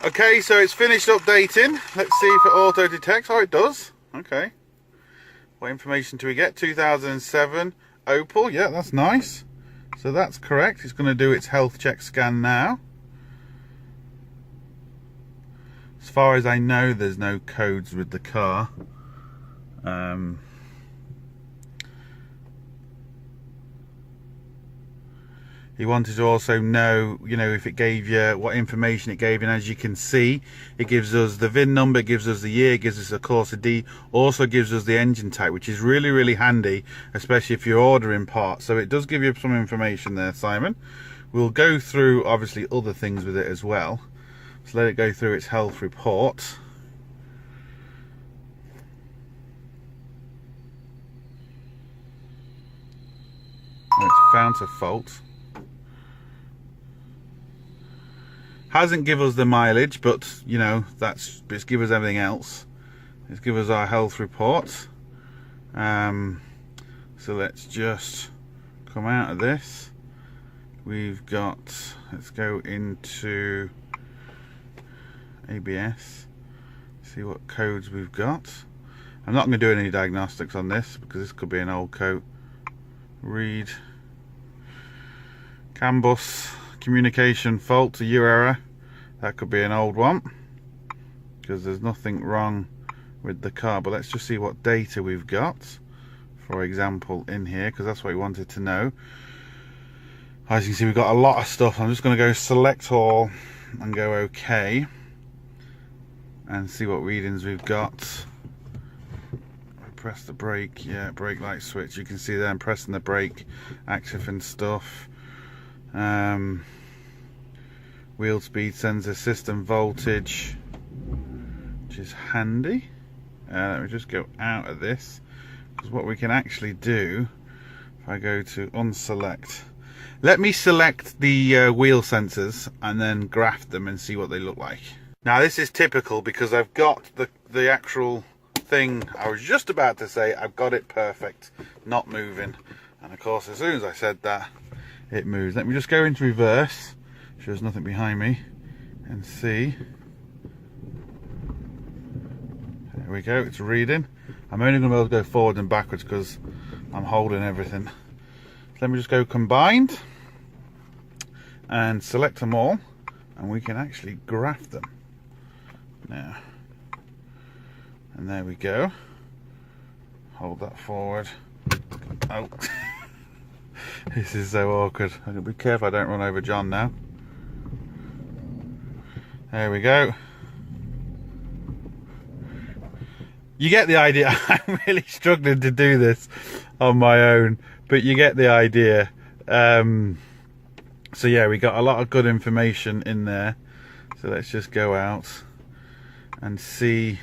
Okay, so it's finished updating. Let's see if it auto detects. Oh, it does. Okay. What information do we get? 2007 Opel. Yeah, that's nice. So that's correct. It's going to do its health check scan now. As far as I know, there's no codes with the car. He wanted to also know, if it gave you what information it gave, and as you can see, it gives us the VIN number, it gives us the year, it gives us a Corsa D, also gives us the engine type, which is really, really handy, especially if you're ordering parts. So it does give you some information there, Simon. We'll go through, obviously, other things with it as well. So let it go through its health report. It's found a fault. Hasn't give us the mileage, but it's give us everything else. It's give us our health report. So let's just come out of this. We've got, let's go into ABS, see what codes we've got. I'm not going to do any diagnostics on this because this could be an old code. Read CAN bus communication fault, a U error. That could be an old one because there's nothing wrong with the car. But let's just see what data we've got, for example, in here, because that's what we wanted to know. As you can see, we've got a lot of stuff. I'm just going to go select all and go OK and see what readings we've got. Press the brake, yeah, brake light switch. You can see there I'm pressing the brake, active and stuff. Wheel speed sensor, system voltage, which is handy. Let me just go out of this, because what we can actually do, if I go to unselect, let me select the wheel sensors and then graph them and see what they look like. Now this is typical because I've got the actual thing I was just about to say. I've got it perfect, not moving, and of course as soon as I said that, it moves. Let me just go into reverse, sure there's nothing behind me, and see. There we go, it's reading. I'm only going to be able to go forward and backwards because I'm holding everything. So let me just go combined and select them all, and we can actually graph them now. And there we go. Hold that forward. Oh. This is so awkward. I'm going to be careful I don't run over John now. There we go. You get the idea. I'm really struggling to do this on my own, but you get the idea. So yeah, we got a lot of good information in there. So let's just go out and see.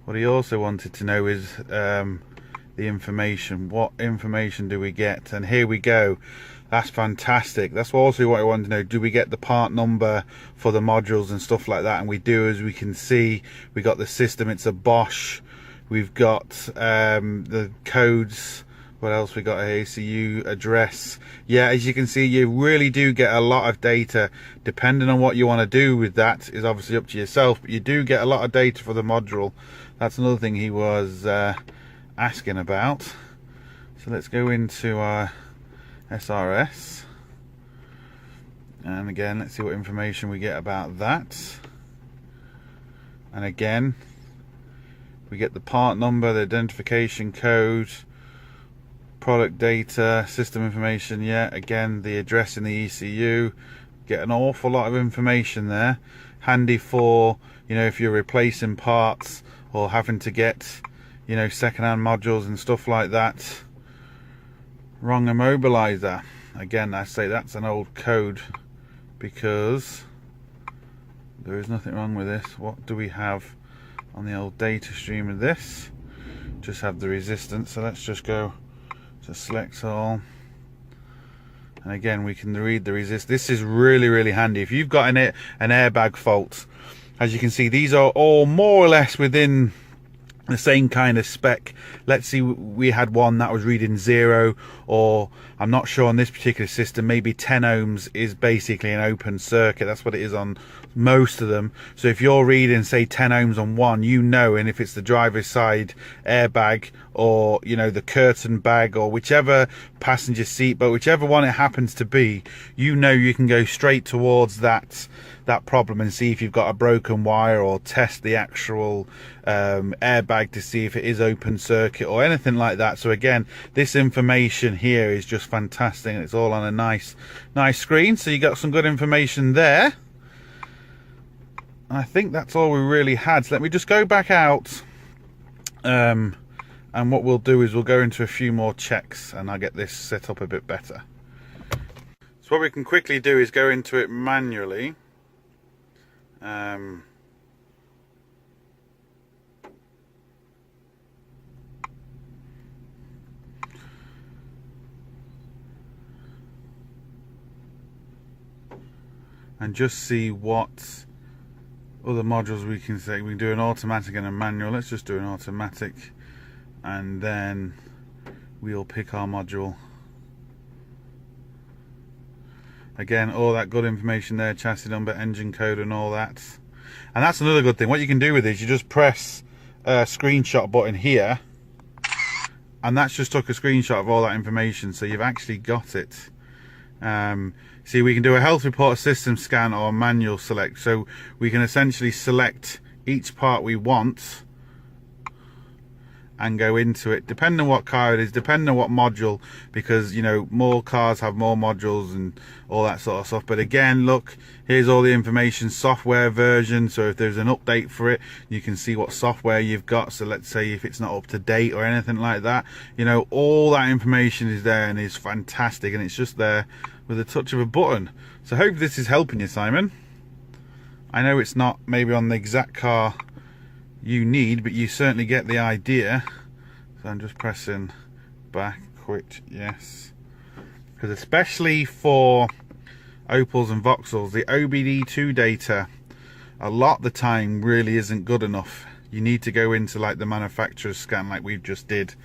What he also wanted to know is the information. What information do we get? And here we go. That's fantastic. That's also what I wanted to know. Do we get the part number for the modules and stuff like that? And we do, as we can see. We got the system. It's a Bosch. We've got the codes. What else we got here? ECU address. Yeah, as you can see, you really do get a lot of data. Depending on what you want to do with that is obviously up to yourself, but you do get a lot of data for the module. That's another thing he was asking about. So let's go into our SRS, and again let's see what information we get about that. And again we get the part number, the identification code, product data, system information. Yeah, again the address in the ECU. Get an awful lot of information there, handy for if you're replacing parts or having to get second-hand modules and stuff like that. Wrong immobilizer. Again, I say that's an old code because there is nothing wrong with this. What do we have on the old data stream of this? Just have the resistance. So let's just go to select all, and again we can read the resist. This is really, really handy if you've got an airbag fault. As you can see, these are all more or less within the same kind of spec. Let's see, we had one that was reading 0 or I'm not sure on this particular system, maybe 10 ohms is basically an open circuit. That's what it is on most of them. So if you're reading, say, 10 ohms on one, you know, and if it's the driver's side airbag, or, you know, the curtain bag, or whichever passenger seat, but whichever one it happens to be, you know, you can go straight towards that problem and see if you've got a broken wire, or test the actual airbag to see if it is open circuit or anything like that. So again, this information here is just fantastic, and it's all on a nice screen. So you got some good information there. I think that's all we really had. So let me just go back out, and what we'll do is we'll go into a few more checks, and I'll get this set up a bit better. So what we can quickly do is go into it manually. And just see what other modules we can say. We can do an automatic and a manual. Let's just do an automatic, and then we'll pick our module. Again, all that good information there, chassis number, engine code, and all that. And that's another good thing. What you can do with this, you just press a screenshot button here, and that's just took a screenshot of all that information, so you've actually got it. See, we can do a health report, system scan, or manual select. So we can essentially select each part we want and go into it, depending on what car it is, depending on what module, because, you know, more cars have more modules and all that sort of stuff. But again, look, here's all the information, software version. So if there's an update for it, you can see what software you've got. So let's say if it's not up to date or anything like that, you know, all that information is there and is fantastic, and it's just there with a touch of a button. So I hope this is helping you, Simon. I know it's not maybe on the exact car you need, but you certainly get the idea. So I'm just pressing back, quit, yes. Because especially for Opels and Vauxhalls, the OBD2 data a lot of the time really isn't good enough. You need to go into like the manufacturer's scan like we've just did,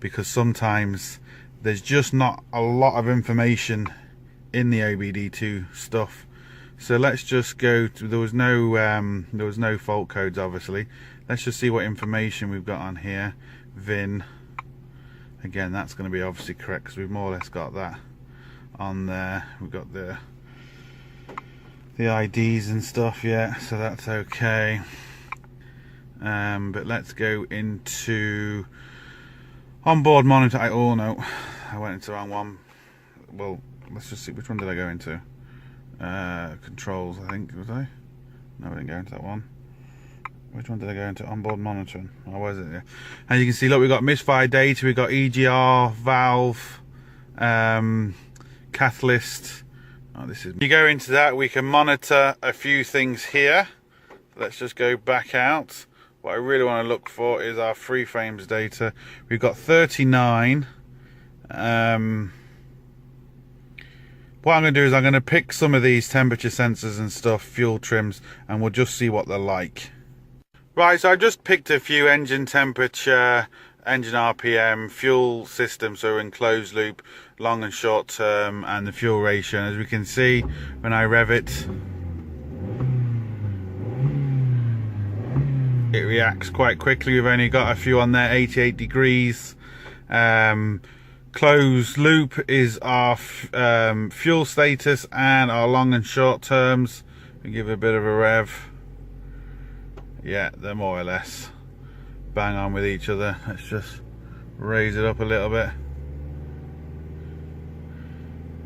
because sometimes there's just not a lot of information in the OBD2 stuff. So let's just go to, there was no fault codes obviously. Let's just see what information we've got on here. VIN, again, that's going to be obviously correct because we've more or less got that on there. We've got the IDs and stuff, yeah, so that's okay. But let's go into onboard monitor. Oh no, I went into the wrong one. Well, let's just see, which one did I go into? Controls, I think, was I? No, I didn't go into that one. Which one did I go into? Onboard monitoring. Oh, where is it? Yeah. And you can see, look, we've got misfire data, we've got EGR, valve, catalyst. Oh, this is. You go into that, we can monitor a few things here. Let's just go back out. What I really want to look for is our free frames data. We've got 39. What I'm going to do is I'm going to pick some of these temperature sensors and stuff, fuel trims, and we'll just see what they're like. Right, so I just picked a few: engine temperature, engine RPM, fuel system, so in closed loop, long and short term, and the fuel ratio. And as we can see, when I rev it, it reacts quite quickly. We've only got a few on there, 88 degrees. Closed loop is our fuel status and our long and short terms. We give it a bit of a rev. Yeah, they're more or less bang on with each other. Let's just raise it up a little bit.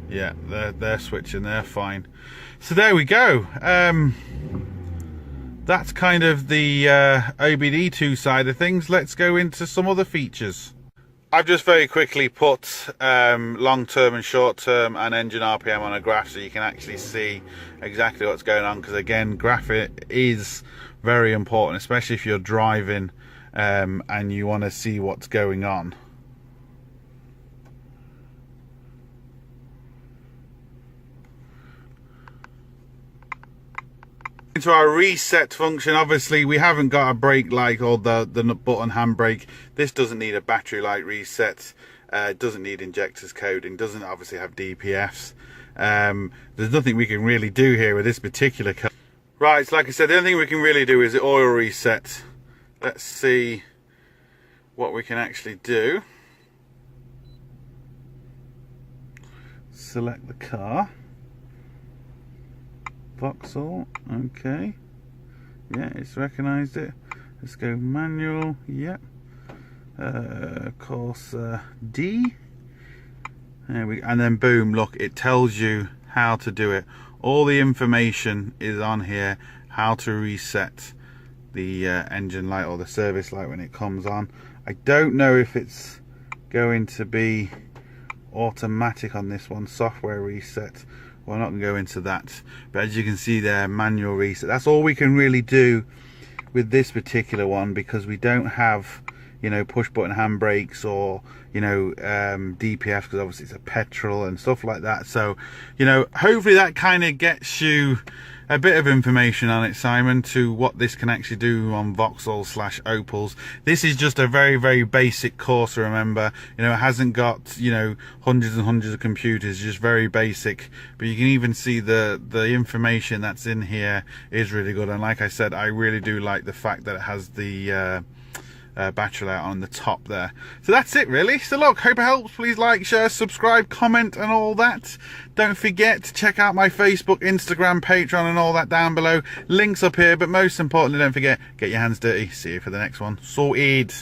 Yeah, they're switching, they're fine. So there we go. That's kind of the OBD2 side of things. Let's go into some other features. I've just very quickly put long term and short term and engine RPM on a graph so you can actually see exactly what's going on, because again, graphic is very important, especially if you're driving and you want to see what's going on. Into our reset function, obviously we haven't got a brake light or the button handbrake. This doesn't need a battery light reset. It doesn't need injectors coding, doesn't obviously have DPFs. There's nothing we can really do here with this particular car. Right, so like I said, the only thing we can really do is the oil reset. Let's see what we can actually do. Select the car. Vauxhall, okay. Yeah, it's recognised it. Let's go manual, yep. Corsa D. There we go. And then boom, look, it tells you how to do it. All the information is on here, how to reset the engine light or the service light when it comes on. I don't know if it's going to be automatic on this one, software reset. Well, I'm not going to go into that, but as you can see there, manual reset. That's all we can really do with this particular one, because we don't have, you know, push button handbrakes or, you know, DPF, because obviously it's a petrol and stuff like that. So, you know, hopefully that kind of gets you a bit of information on it, Simon, to what this can actually do on Vauxhall / Opels. This is just a very, very basic Corsa, remember. You know, it hasn't got, you know, hundreds and hundreds of computers, just very basic. But you can even see the information that's in here is really good. And like I said, I really do like the fact that it has the battery light on the top there. So that's it really. So look, hope it helps. Please like, share, subscribe, comment and all that. Don't forget to check out my Facebook, Instagram, Patreon and all that down below. Links up here, but most importantly, don't forget, get your hands dirty. See you for the next one. Sorted.